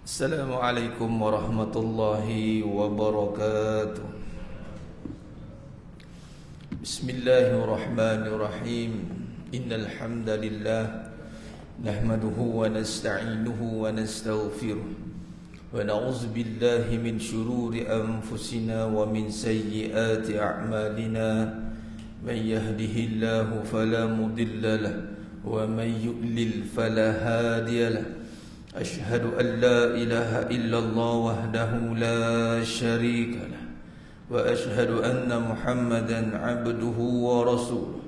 Assalamualaikum warahmatullahi wabarakatuh. Bismillahirrahmanirrahim. Innal hamdalillah nahmaduhu wa nasta'inuhu wa nastaghfiruh wa na'udzu billahi min shururi anfusina wa min sayyiati a'malina. Man yahdihillahu fala mudilla lahu wa man yudlil fala hadiya lahu. أشهد أن لا إله إلا الله وحده لا شريك له وأشهد أن محمدا عبده ورسوله.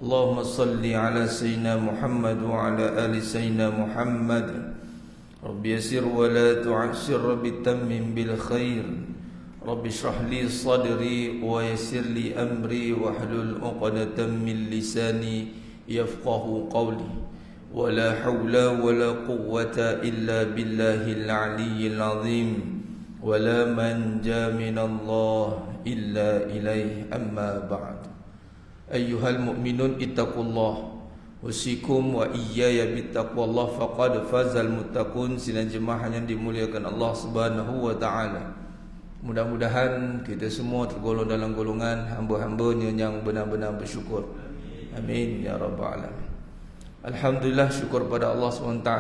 اللهم صل على سيدنا محمد وعلى آل سيدنا محمد. رب يسر ولا تعسر بتمم بالخير. رب اشرح لي صدري ويسر لي أمري واحلل عقدة من لساني يفقه قولي. ولا حول ولا قوة إلا بالله العلي العظيم ولا منجا من الله إلا إليه. أما بعد أيها المؤمنون اتقوا الله أوصيكم وإياي بتقوى الله فقد فاز المتقون. Sidang jemaah yang dimuliakan Allah Subhanahu wa taala, mudah-mudahan kita semua tergolong dalam golongan hamba-hambanya yang benar-benar bersyukur. Amin ya rabbal alamin. Alhamdulillah, syukur pada Allah SWT,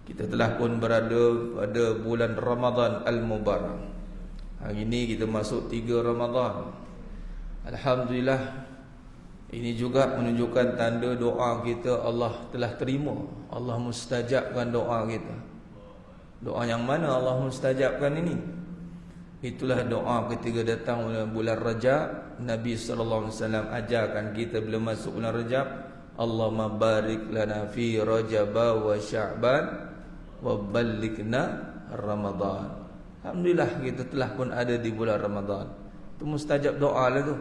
kita telah pun berada pada bulan Ramadan Al-Mubarak. Hari ini kita masuk 3 Ramadan. Alhamdulillah, ini juga menunjukkan tanda doa kita Allah telah terima. Allah mustajabkan doa kita. Doa yang mana Allah mustajabkan ini? Itulah doa ketika datang bulan Rajab. Nabi SAW ajarkan kita bila masuk bulan Rajab, Allahumma barik lana fi Rajab wa Sya'ban wa ballighna Ramadan. Alhamdulillah, kita telah pun ada di bulan Ramadan. Itu mustajab doa lah tu.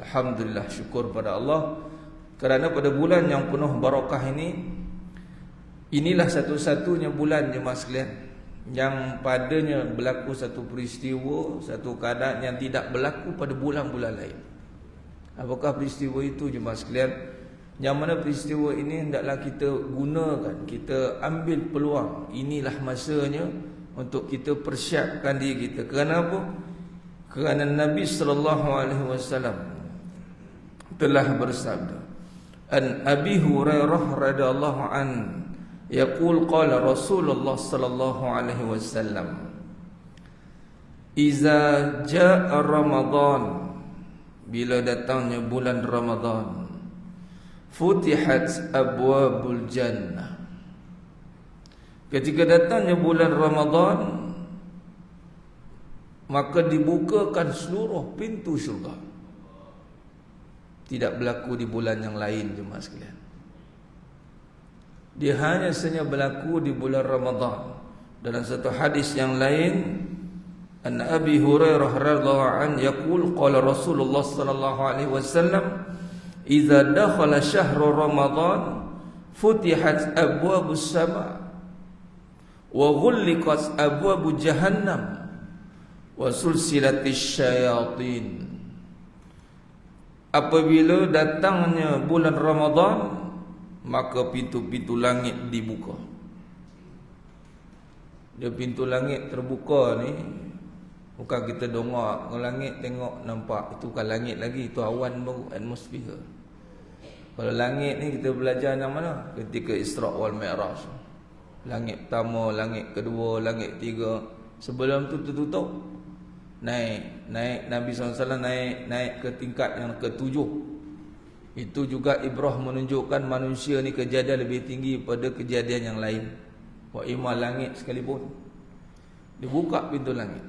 Alhamdulillah, syukur pada Allah kerana pada bulan yang penuh barakah ini, inilah satu-satunya bulan jemaah sekalian yang padanya berlaku satu peristiwa, satu keadaan yang tidak berlaku pada bulan-bulan lain. Apakah peristiwa itu jemaah sekalian? Yang mana peristiwa ini hendaklah kita gunakan, kita ambil peluang. Inilah masanya untuk kita persiapkan diri kita. Kerana apa? Kerana Nabi SAW telah bersabda, An Abi Hurairah radhiyallahu an yaqul qala Rasulullah sallallahu alaihi wasallam, Iza jaa Ramadan, bila datangnya bulan Ramadan, futihat abwabul jannah. Ketika datangnya bulan Ramadan, maka dibukakan seluruh pintu syurga. Tidak berlaku di bulan yang lain jemaah sekalian. Dia hanya saja berlaku di bulan Ramadan. Dalam satu hadis yang lain, An Abi Hurairah radhiyallahu anhu yaqul qala Rasulullah sallallahu alaihi wasallam, Iza dakhala syahru Ramadan futihat abwabus sama wa ghulliqat abwabu jahannam wa sulsilatis syayatin. Apabila datangnya bulan Ramadan, maka pintu-pintu langit dibuka. Dia pintu langit terbuka ni, bukan kita dongak ke langit tengok nampak itu bukan langit lagi, itu awan baru, atmosfer. Kalau langit ni kita belajar yang mana? Ketika Isra' wal Mi'raj. Langit pertama, langit kedua, langit tiga. Sebelum tu tertutup. Naik Nabi SAW naik ke tingkat yang ketujuh. Itu juga ibrah menunjukkan manusia ni kejadian lebih tinggi pada kejadian yang lain. Wa ima langit sekalipun, dibuka pintu langit.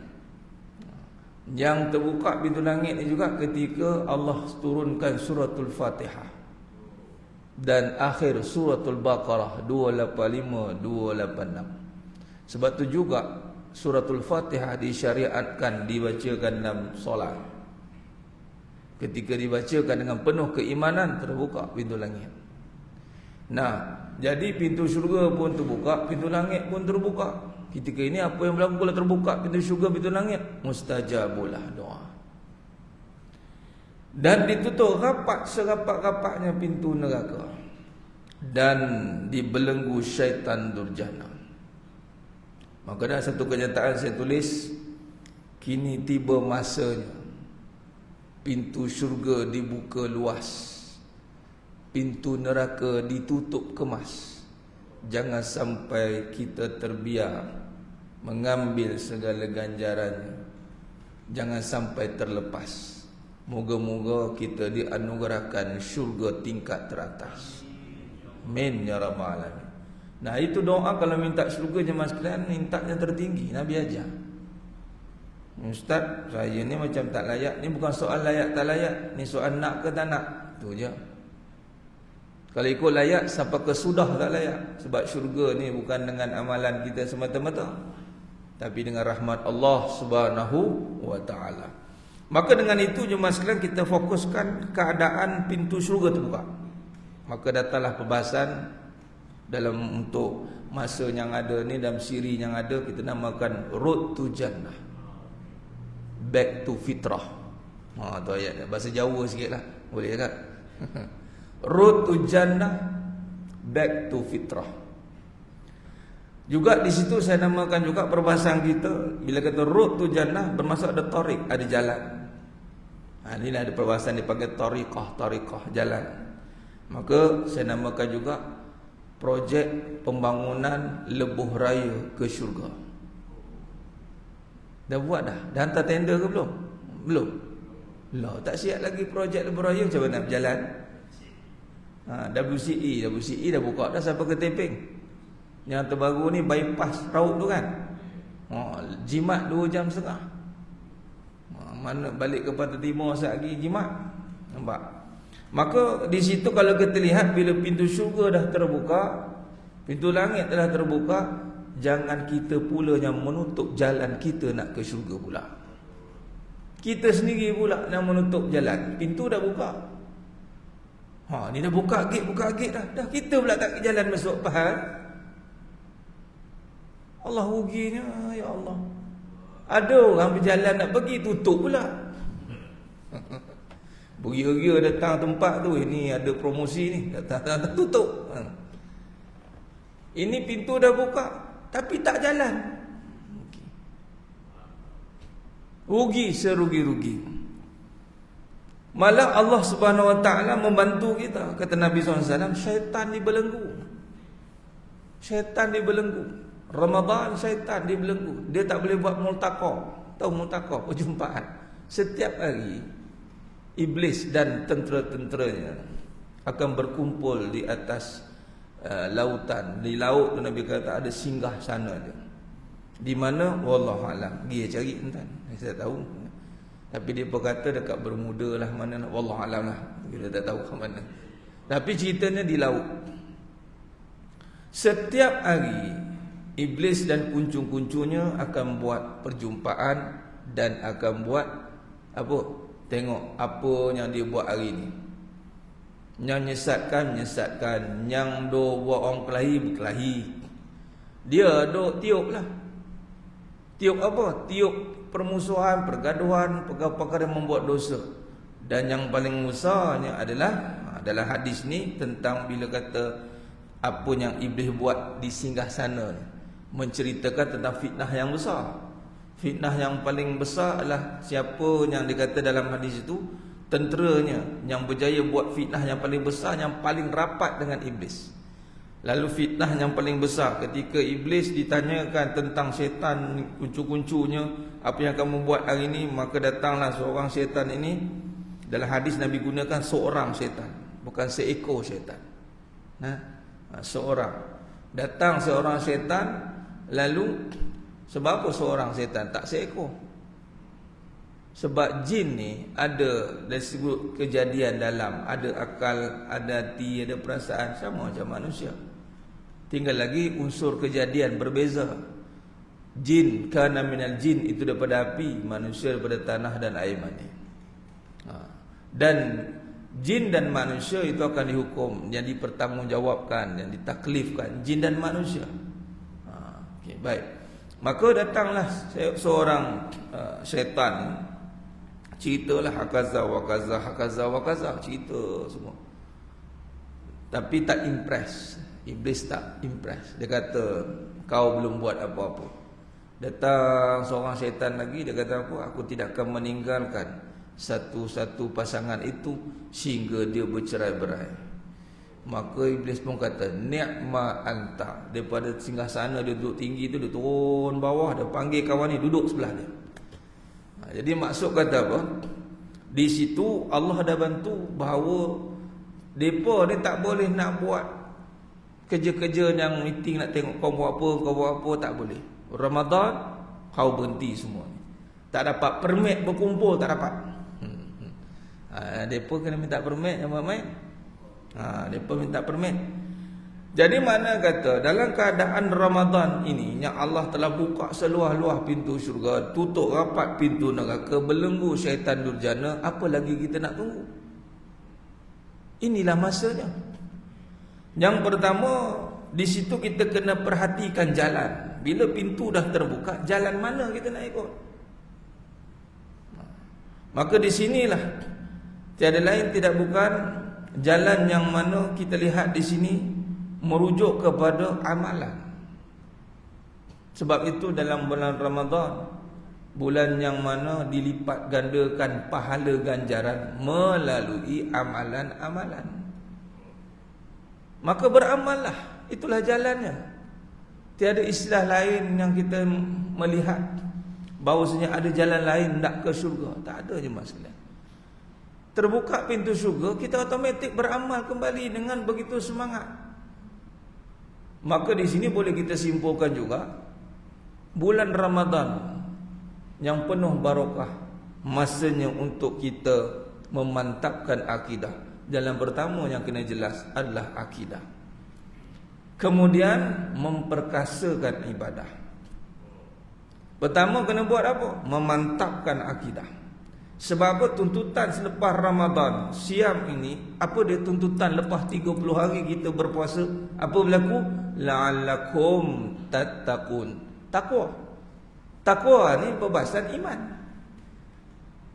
Yang terbuka pintu langit ni juga ketika Allah turunkan suratul Fatihah dan akhir suratul Baqarah 285 286. Sebab tu juga suratul Fatihah disyariatkan dibacakan dalam solat. Ketika dibacakan dengan penuh keimanan, terbuka pintu langit. Nah, jadi pintu syurga pun terbuka, pintu langit pun terbuka. Ketika ini apa yang berlaku kalau terbuka pintu syurga, pintu langit? Mustajabulah doa. Dan ditutup rapat serapat-rapatnya pintu neraka, dan dibelenggu syaitan durjana. Maka ada satu kenyataan saya tulis, kini tiba masanya pintu syurga dibuka luas, pintu neraka ditutup kemas. Jangan sampai kita terbiar mengambil segala ganjarannya, jangan sampai terlepas. Moga-moga kita dianugerahkan syurga tingkat teratas. Amin ya rabbal alamin. Nah, itu doa kalau minta syurga jemaah sekalian, minta yang tertinggi. Nabi ajar, Ustaz, saya ni macam tak layak. Ni bukan soal layak tak layak, ni soal nak ke tak nak. Tu je. Kalau ikut layak, siapa ke sudah tak layak. Sebab syurga ni bukan dengan amalan kita semata-mata, tapi dengan rahmat Allah Subhanahu wa ta'ala. Maka dengan itu jemaah sekalian, kita fokuskan keadaan pintu syurga terbuka. Maka datanglah perbahasan dalam untuk masa yang ada ni, dalam siri yang ada, kita namakan Road to Jannah, Back to Fitrah. Tu ayat bahasa Jawa sikit lah, boleh tak? Road to Jannah, Back to Fitrah. Juga di situ saya namakan juga perbahasan kita, bila kata Road to Jannah, bermaksud ada tariq, ada jalan. Ini ada perbahasan dipanggil tariqah, jalan. Maka saya namakan juga projek pembangunan lebuh raya ke syurga. Dah buat dah? Dah hantar tender ke belum? Belum. Lah, tak siap lagi projek lebuh raya, macam mana berjalan? WCE dah buka dah sampai ke Teping. Yang terbaru ni bypass Raub tu kan. Jimat 2 jam setengah. Mana balik ke Pantai Timur sekejap lagi jimat. Nampak? Maka di situ kalau kita lihat, bila pintu syurga dah terbuka, pintu langit telah terbuka, jangan kita pula yang menutup jalan kita nak ke syurga pula. Kita sendiri pula yang menutup jalan. Pintu dah buka. Ni dah buka gate dah. Dah kita pula tak ke jalan masuk pahal. Allah ruginya, ya Allah. Ada orang berjalan nak pergi, tutup pula. Beria-ria datang tempat tu, ini ada promosi ni, datang tutup. Ini pintu dah buka, tapi tak jalan. Rugi serugi-rugi. Malah Allah Subhanahu wa ta'ala membantu kita. Kata Nabi SAW, syaitan dibelenggu. Syaitan dibelenggu. Ramadan syaitan dibelenggu. Dia tak boleh buat multaqa. Tahu multaqa, perjumpaan. Setiap hari Iblis dan tentera-tenteranya akan berkumpul di atas lautan. Di laut tu Nabi kata ada singgah sana dia. Di mana? Wallahualam. Dia cari entah. Saya tahu. Tapi dia berkata dekat Bermuda lah, mana nak, wallahualam lah. Kita tak tahu ke mana. Tapi ceritanya di laut. Setiap hari Iblis dan kuncung-kuncungnya akan buat perjumpaan dan akan buat apa? Tengok apa yang dia buat hari ni. Yang menyesatkan, yang do buat orang berkelahi. Dia do tiup lah. Tiup apa? Tiup permusuhan, pergaduhan, perkara-perkara yang membuat dosa. Dan yang paling besarnya adalah dalam hadis ni tentang bila kata apa yang Iblis buat di singgah sana, menceritakan tentang fitnah yang besar. Fitnah yang paling besar adalah siapa yang dikata dalam hadis itu, tenteranya yang berjaya buat fitnah yang paling besar, yang paling rapat dengan Iblis. Lalu fitnah yang paling besar ketika Iblis ditanyakan tentang syaitan, kuncu-kuncunya, apa yang kamu buat hari ini, maka datanglah seorang syaitan ini. Dalam hadis Nabi gunakan seorang syaitan, bukan seekor syaitan. Seorang. Datang seorang syaitan, lalu sebab apa seorang syaitan, tak seekor? Sebab jin ni ada dari segi kejadian dalam, ada akal, ada hati, ada perasaan, sama macam manusia. Tinggal lagi unsur kejadian berbeza. Jin kana minal jin, itu daripada api, manusia daripada tanah dan air mani. Dan jin dan manusia itu akan dihukum, yang dipertanggungjawabkan, yang ditaklifkan, jin dan manusia. Okay, baik. Maka datanglah seorang syaitan, ceritalah hakaza wa kaza, cerita semua. Tapi tak impress. Iblis tak impress. Dia kata, kau belum buat apa-apa. Datang seorang syaitan lagi, dia kata apa? Aku tidak akan meninggalkan satu-satu pasangan itu sehingga dia bercerai-berai. Maka iblis pun kata, ni'ma anta. Daripada singgah sana dia duduk tinggi tu, dia turun bawah, dia panggil kawan ni duduk sebelah dia. Jadi maksud kata apa? Di situ Allah dah bantu bahawa mereka ni tak boleh nak buat kerja-kerja yang meeting nak tengok kau buat apa, tak boleh. Ramadan kau berhenti semua ni. Tak dapat permit berkumpul, tak dapat. Mereka kena minta permit yang main. Mereka minta permit. Jadi mana kata dalam keadaan Ramadan ini yang Allah telah buka seluah-luah pintu syurga, tutup rapat pintu neraka, belenggu syaitan durjana, apa lagi kita nak tunggu? Inilah masanya. Yang pertama, di situ kita kena perhatikan jalan. Bila pintu dah terbuka, jalan mana kita nak ikut? Maka di sinilah tiada lain tidak bukan jalan yang mana kita lihat di sini merujuk kepada amalan. Sebab itu dalam bulan Ramadan, bulan yang mana dilipat gandakan pahala ganjaran melalui amalan-amalan. Maka beramallah, itulah jalannya. Tiada istilah lain yang kita melihat bahawasanya ada jalan lain nak ke syurga. Tak ada je masalah. Terbuka pintu syurga, kita automatik beramal kembali dengan begitu semangat. Maka di sini boleh kita simpulkan juga, bulan Ramadan yang penuh barakah, masanya untuk kita memantapkan akidah. Jalan pertama yang kena jelas adalah akidah. Kemudian memperkasakan ibadah. Pertama kena buat apa? Memantapkan akidah. Sebab apa tuntutan selepas Ramadan siam ini? Apa dia tuntutan lepas 30 hari kita berpuasa? Apa berlaku? La'allakum tattaqun. Takwa. Takwa ni perbahasan iman.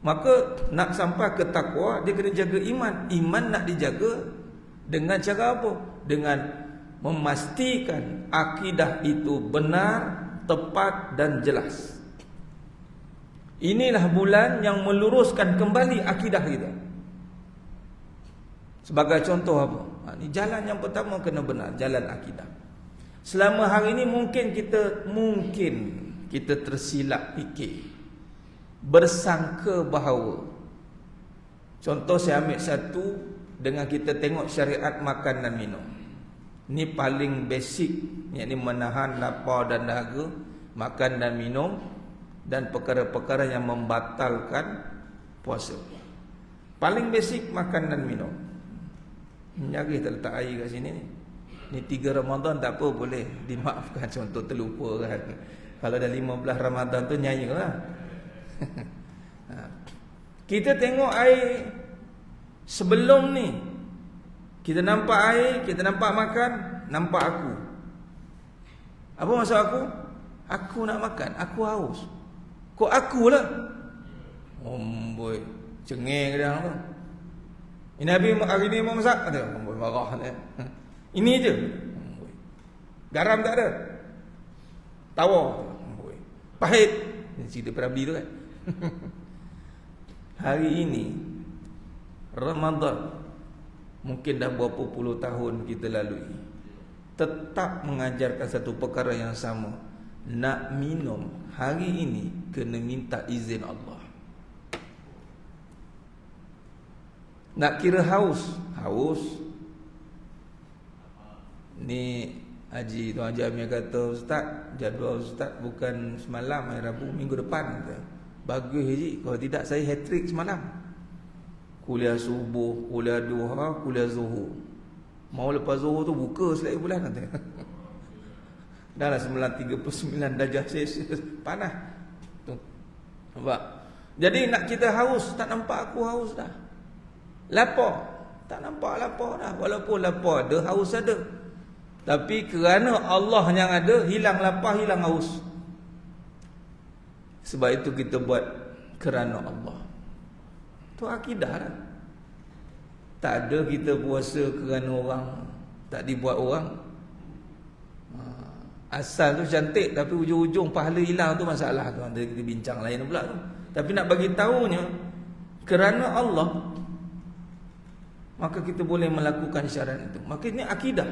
Maka nak sampai ke takwa, dia kena jaga iman. Iman nak dijaga dengan cara apa? Dengan memastikan akidah itu benar, tepat dan jelas. Inilah bulan yang meluruskan kembali akidah kita. Sebagai contoh apa? Ini jalan yang pertama kena benar, jalan akidah. Selama hari ini mungkin kita tersilap fikir, bersangka bahawa, contoh saya ambil satu, dengan kita tengok syariat makan dan minum. Ini paling basic, yakni menahan lapar dan dahaga, makan dan minum, dan perkara-perkara yang membatalkan puasa. Paling basic makan dan minum. Nyari tak letak air kat sini ni. Ni 3 Ramadan tak apa, boleh dimaafkan. Contoh terlupa kan. Kalau dah 15 Ramadan tu nyanyi lah. Kita tengok air sebelum ni, kita nampak air, kita nampak makan, nampak aku. Apa maksud aku? Aku nak makan, aku haus. Kok akulah? Boy, cengeng dia tu. Ini Nabi hari ni mau masak, kata, boy marah dia. Ini je. Garam tak ada. Tawa. Boy. Pahit. Cerita Prabi tu kan. Hari ini Ramadan, mungkin dah berapa puluh tahun kita lalui, tetap mengajarkan satu perkara yang sama. Nak minum hari ini kena minta izin Allah. Nak kira haus, ni Haji Tuan Haji Amir kata, Ustaz, jadual Ustaz bukan semalam, hari Rabu, minggu depan. Bagus Haji, kalau tidak saya hat-trick semalam. Kuliah subuh, kuliah duha, kuliah zuhur. Mau lepas zuhur tu buka selai bulan nanti. Dah lah 939 darjah Celsius, panas. Tu. Nampak? Jadi nak kita haus, tak nampak aku haus dah. Lapar, tak nampak lapar dah. Walaupun lapar ada, haus ada. Tapi kerana Allah yang ada, hilang lapar, hilang haus. Sebab itu kita buat kerana Allah. Itu akidah lah. Tak ada kita puasa kerana orang, tak dibuat orang. Asal tu cantik tapi ujung-ujung pahala hilang tu masalah tu. Kita bincang lain pula tu. Tapi nak bagi tahunya kerana Allah, maka kita boleh melakukan syarat itu. Maka ini akidah.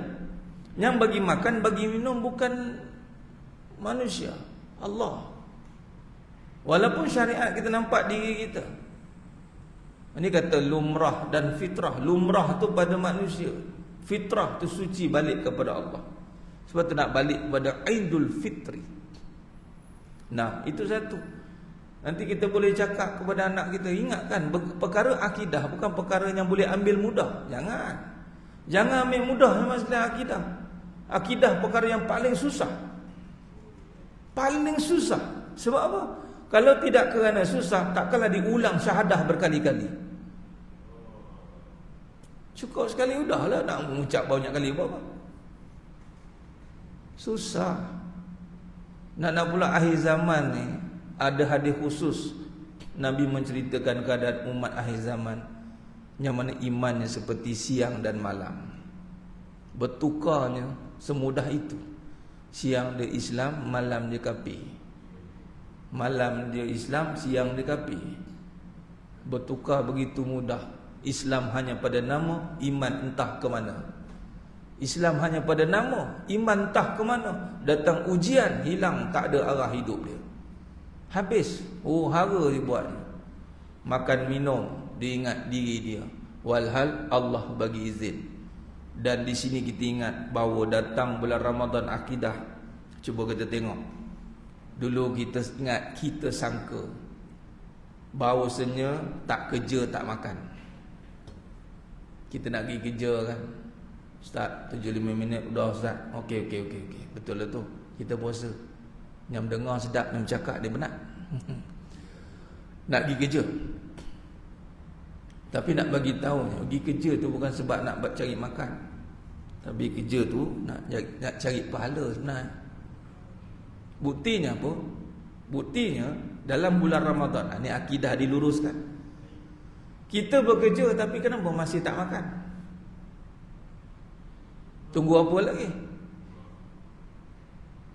Yang bagi makan, bagi minum bukan manusia, Allah. Walaupun syariat kita nampak diri kita. Ini kata lumrah dan fitrah. Lumrah tu pada manusia, fitrah tu suci balik kepada Allah. Sebab tu nak balik kepada Aidul Fitri. Nah, itu satu. Nanti kita boleh cakap kepada anak kita, ingatkan perkara akidah bukan perkara yang boleh ambil mudah. Jangan ambil mudah masalah akidah. Akidah perkara yang paling susah. Paling susah. Sebab apa? Kalau tidak kerana susah, takkanlah diulang syahadah berkali-kali. Cukup sekali udahlah, nak mengucap banyak kali apa? Susah. Nak pula akhir zaman ni, ada hadis khusus Nabi menceritakan keadaan umat akhir zaman yang mana imannya seperti siang dan malam, bertukarnya semudah itu. Siang dia Islam, malam dia kafir. Malam dia Islam, siang dia kafir. Bertukar begitu mudah. Islam hanya pada nama, iman entah ke mana. Islam hanya pada nama, iman entah ke mana. Datang ujian, hilang, tak ada arah hidup dia. Habis. Oh, hara dia buat. Makan minum, dia ingat diri dia. Walhal Allah bagi izin. Dan di sini kita ingat bahawa datang bulan Ramadan akidah. Cuba kita tengok. Dulu kita ingat, kita sangka bahawasanya tak kerja tak makan. Kita nak pergi kerja kan, Ustaz 7-5 minit udah Ustaz. Okey. Betul lah tu. Kita puasa. Yang dengar sedap, yang cakap dia benar. Nak pergi kerja. Tapi nak bagi tahu, pergi kerja tu bukan sebab nak cari makan. Tapi kerja tu nak cari pahala sebenarnya. Buktinya apa? Buktinya dalam bulan Ramadan, ini akidah diluruskan. Kita bekerja tapi kenapa masih tak makan? Tunggu apa lagi?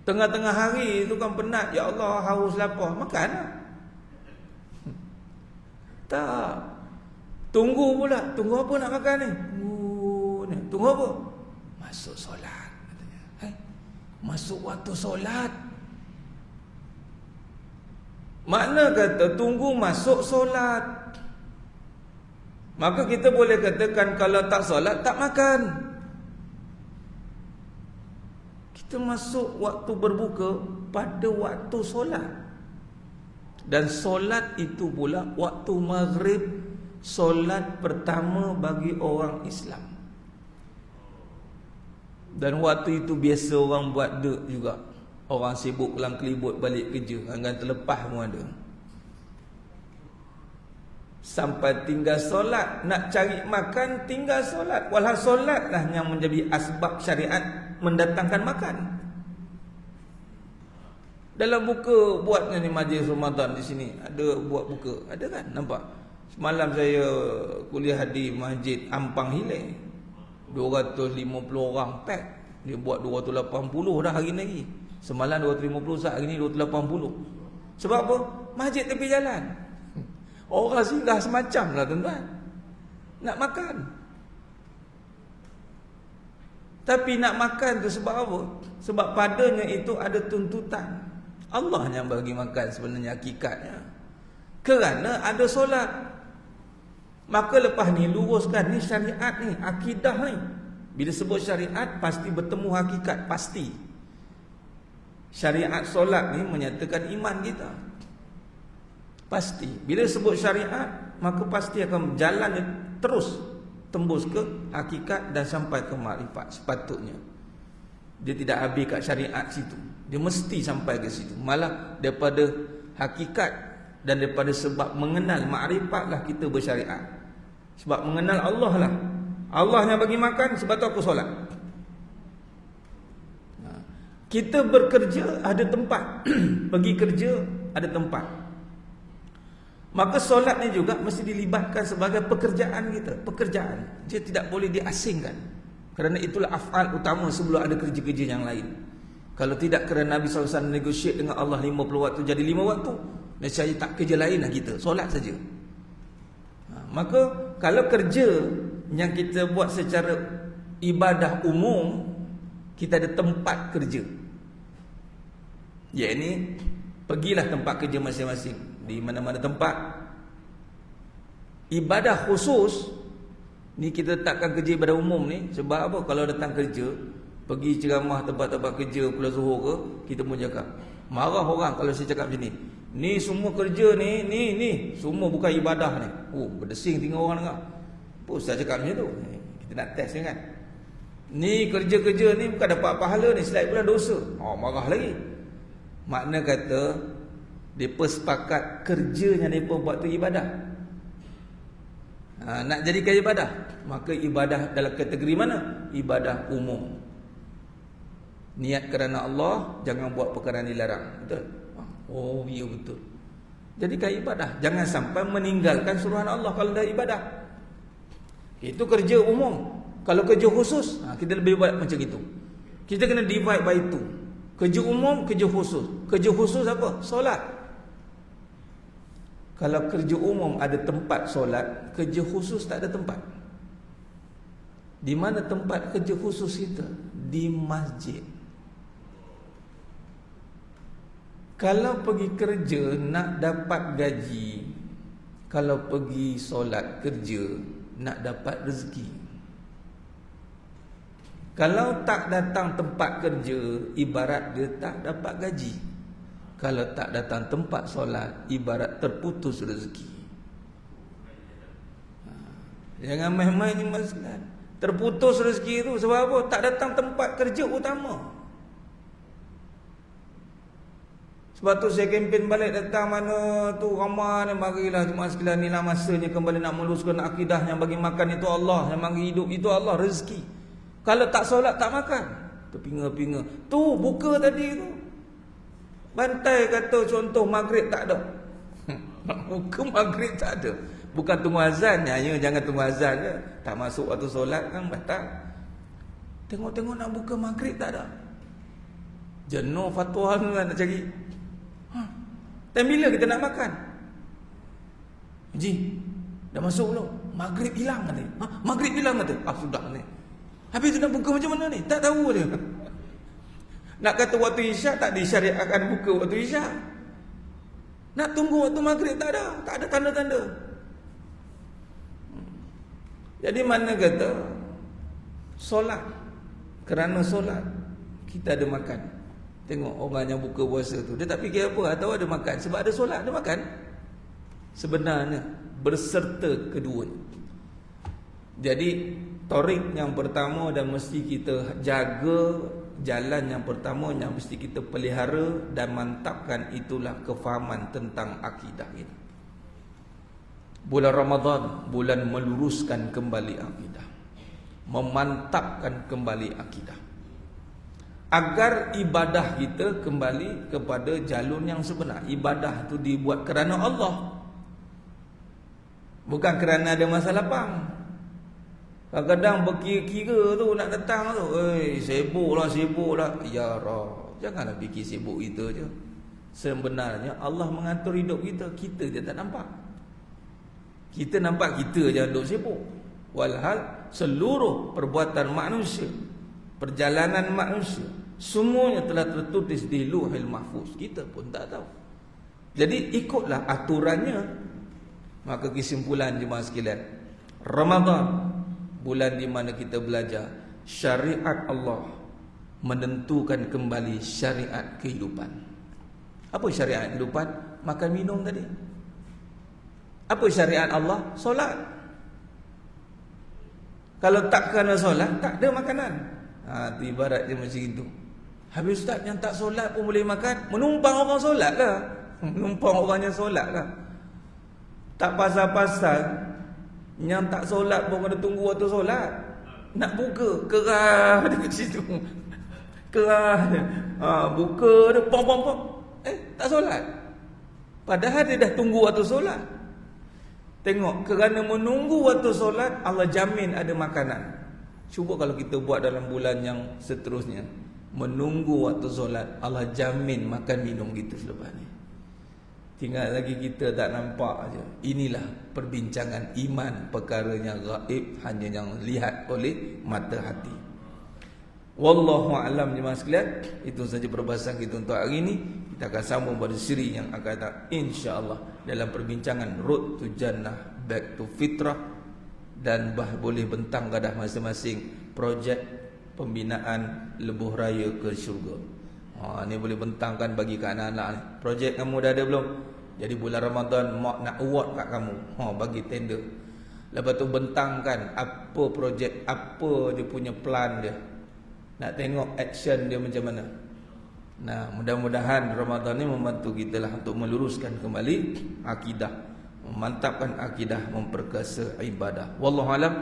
Tengah-tengah hari tu kan penat, ya Allah haus lapar, makan lah. Tak. Tunggu pula. Tunggu apa nak makan ni? Tunggu apa? Masuk solat katanya. Masuk waktu solat. Makna kata tunggu masuk solat. Maka kita boleh katakan kalau tak solat tak makan. Kita masuk waktu berbuka pada waktu solat. Dan solat itu pula waktu maghrib, solat pertama bagi orang Islam. Dan waktu itu biasa orang buat dek juga. Orang sibuk kelang kelibut balik kerja, anggan terlepas pun ada. Sampai tinggal solat, nak cari makan tinggal solat. Walau solatlah yang menjadi asbab syariat mendatangkan makan. Dalam buka buatnya ni majlis Ramadan di sini, ada buat buka, ada kan? Nampak? Semalam saya kuliah di Masjid Ampang Hilir, 250 orang pack. Dia buat 280 dah hari ni lagi. Semalam 250, saat hari ni 280. Sebab apa? Masjid tepi jalan. Orang singgah semacam lah tuan-tuan. Nak makan. Tapi nak makan tu sebab apa? Sebab padanya itu ada tuntutan. Allah yang bagi makan sebenarnya hakikatnya. Kerana ada solat. Maka lepas ni luruskan ni syariat ni, akidah ni. Bila sebut syariat pasti bertemu hakikat, pasti. Syariat solat ni menyatakan iman kita. Pasti. Bila sebut syariat, maka pasti akan berjalan terus tembus ke hakikat dan sampai ke makrifat sepatutnya. Dia tidak habis kat syariat situ. Dia mesti sampai ke situ. Malah daripada hakikat dan daripada sebab mengenal makrifatlah kita bersyariat. Sebab mengenal Allah lah. Allah yang bagi makan, sebab tu aku solat. Kita bekerja ada tempat. Pergi kerja ada tempat. Maka solat ni juga mesti dilibatkan sebagai pekerjaan kita. Pekerjaan. Dia tidak boleh diasingkan. Kerana itulah af'al utama sebelum ada kerja-kerja yang lain. Kalau tidak kerana Nabi SAW negotiate dengan Allah 50 waktu jadi 5 waktu, nescaya tak kerja lain lah kita, solat saja. Maka kalau kerja yang kita buat secara ibadah umum, kita ada tempat kerja. Ya, ini pergilah tempat kerja masing-masing. Di mana-mana tempat ibadah khusus ni kita takkan kerja ibadah umum ni. Sebab apa? Kalau datang kerja, pergi ceramah tempat-tempat kerja Pulau Zohor ke, kita pun cakap, marah orang kalau saya cakap macam ni. Ni semua kerja ni semua bukan ibadah ni. Oh, berdesing tengok orang dengar. Apa ustaz cakap macam tu? Kita nak test ni kan. Ni kerja-kerja ni bukan dapat pahala ni, selain pula dosa. Oh, marah lagi. Makna kata depa sepakat kerjanya depa buat tu ibadah. Nak jadikan ibadah, maka ibadah dalam kategori mana? Ibadah umum. Niat kerana Allah, jangan buat perkara yang dilarang. Betul? Oh, ya betul. Jadikan ibadah. Jangan sampai meninggalkan suruhan Allah kalau dah ibadah. Itu kerja umum. Kalau kerja khusus, kita lebih buat macam itu. Kita kena divide by two. Kerja umum, kerja khusus. Kerja khusus apa? Solat. Kalau kerja umum ada tempat solat, kerja khusus tak ada tempat. Di mana tempat kerja khusus kita? Di masjid. Kalau pergi kerja nak dapat gaji, kalau pergi solat kerja nak dapat rezeki. Kalau tak datang tempat kerja, ibarat dia tak dapat gaji. Kalau tak datang tempat solat, ibarat terputus rezeki. Jangan main-main ni masalah. Terputus rezeki tu sebab apa? Tak datang tempat kerja utama. Sebab tu saya kempen balik datang mana tu ramai ni, marilah cuma sekalian ni lah masanya kembali nak meluluskan akidah yang bagi makan itu Allah, yang bagi hidup itu Allah, rezeki. Kalau tak solat tak makan. Terpinga-pinga. Tu buka tadi tu. Bantai kata contoh maghrib tak ada. Buka maghrib tak ada. Bukan tunggu azan hanya, jangan tunggu azan je. Tak masuk waktu solat kan batal. Tengok-tengok nak buka maghrib tak ada. Jenuh fatwa nak cari. Dan bila kita nak makan? Haji, dah masuk belum? Maghrib hilang kata. Maghrib hilang kata. Sudah ni. Habis tu nak buka macam mana ni? Tak tahu dia. Nak kata waktu isyak, tak disyariatkan buka waktu isyak. Nak tunggu waktu maghrib, tak ada. Tak ada tanda-tanda. Jadi mana kata solat, kerana solat kita ada makan. Tengok orang yang buka puasa tu, dia tak fikir apa, atau ada makan. Sebab ada solat, ada makan. Sebenarnya berserta keduanya. Jadi torik yang pertama dan mesti kita jaga, jalan yang pertama yang mesti kita pelihara dan mantapkan, itulah kefahaman tentang akidah ini. Bulan Ramadan, bulan meluruskan kembali akidah, memantapkan kembali akidah, agar ibadah kita kembali kepada jalur yang sebenar. Ibadah tu dibuat kerana Allah, bukan kerana ada masa lapang. Kadang-kadang berkira-kira tu nak datang tu, sibuk lah. Ya Rab, janganlah fikir sibuk kita je. Sebenarnya Allah mengatur hidup kita, kita je tak nampak. Kita nampak kita je duduk sibuk. Walhal seluruh perbuatan manusia, perjalanan manusia, semuanya telah tertulis di Lauhul Mahfuz. Kita pun tak tahu. Jadi ikutlah aturannya. Maka kesimpulan jemaah sekalian, Ramadan, bulan di mana kita belajar syariat Allah menentukan kembali syariat kehidupan. Apa syariat kehidupan? Makan minum tadi. Apa syariat Allah? Solat. Kalau tak kena solat, tak ada makanan. Ibarat dia macam itu. Habis ustaz, yang tak solat pun boleh makan? Menumpang orang solat lah. Menumpang orang yang solat lah. Tak pasal-pasal yang tak solat pun kena tunggu waktu solat. Nak buka, kerah dekat situ. Kerah dia. Buka dia, pom. Tak solat. Padahal dia dah tunggu waktu solat. Tengok, kerana menunggu waktu solat, Allah jamin ada makanan. Cuba kalau kita buat dalam bulan yang seterusnya. menunggu waktu solat, Allah jamin makan minum kita selepas ni. Tinggal lagi kita tak nampak aja. Inilah perbincangan iman, perkaranya gaib, hanya yang lihat oleh mata hati. Wallahu a'lam jemaah sekalian. Itu saja perbahasan kita untuk hari ini. Kita akan sambung pada siri yang akan datang insya-Allah dalam perbincangan Road to Jannah, Back to Fitrah, dan boleh bentang gadah masing-masing projek pembinaan lebuh raya ke syurga. Ni boleh bentangkan bagi ke anak-anak ni. Projek kamu dah ada belum? Jadi bulan Ramadan mak nak award kat kamu. Bagi tender. Lepas tu bentangkan apa projek, apa dia punya plan dia. Nak tengok action dia macam mana. Nah, mudah-mudahan Ramadan ni membantu kita lah untuk meluruskan kembali akidah, memantapkan akidah, memperkasa ibadah. Wallahu alam.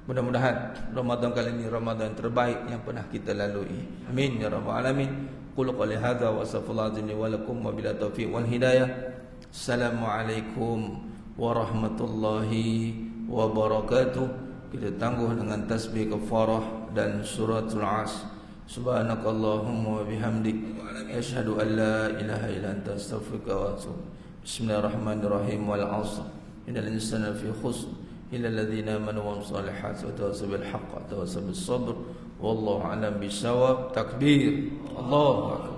Mudah-mudahan Ramadan kali ini Ramadan terbaik yang pernah kita lalui. Amin ya rabbal alamin. Qul qali hadza wa astaghfirullaha azim wa lakum wa bila taufiq wal hidayah. Assalamualaikum warahmatullahi wabarakatuh. Kita tangguh dengan tasbih kafarah dan suratul As. Subhanakallahumma wa bihamdik asyhadu an la ilaha illa anta astaghfiruka wa atubu. Bismillahirrahmanirrahim. Wal 'ashr innal insana fi khusr إلا الذين آمنوا وعملوا الصالحات وتواصوا بالحق وتواصوا بالصبر والله أعلم بالصواب. تكبير الله أكبر.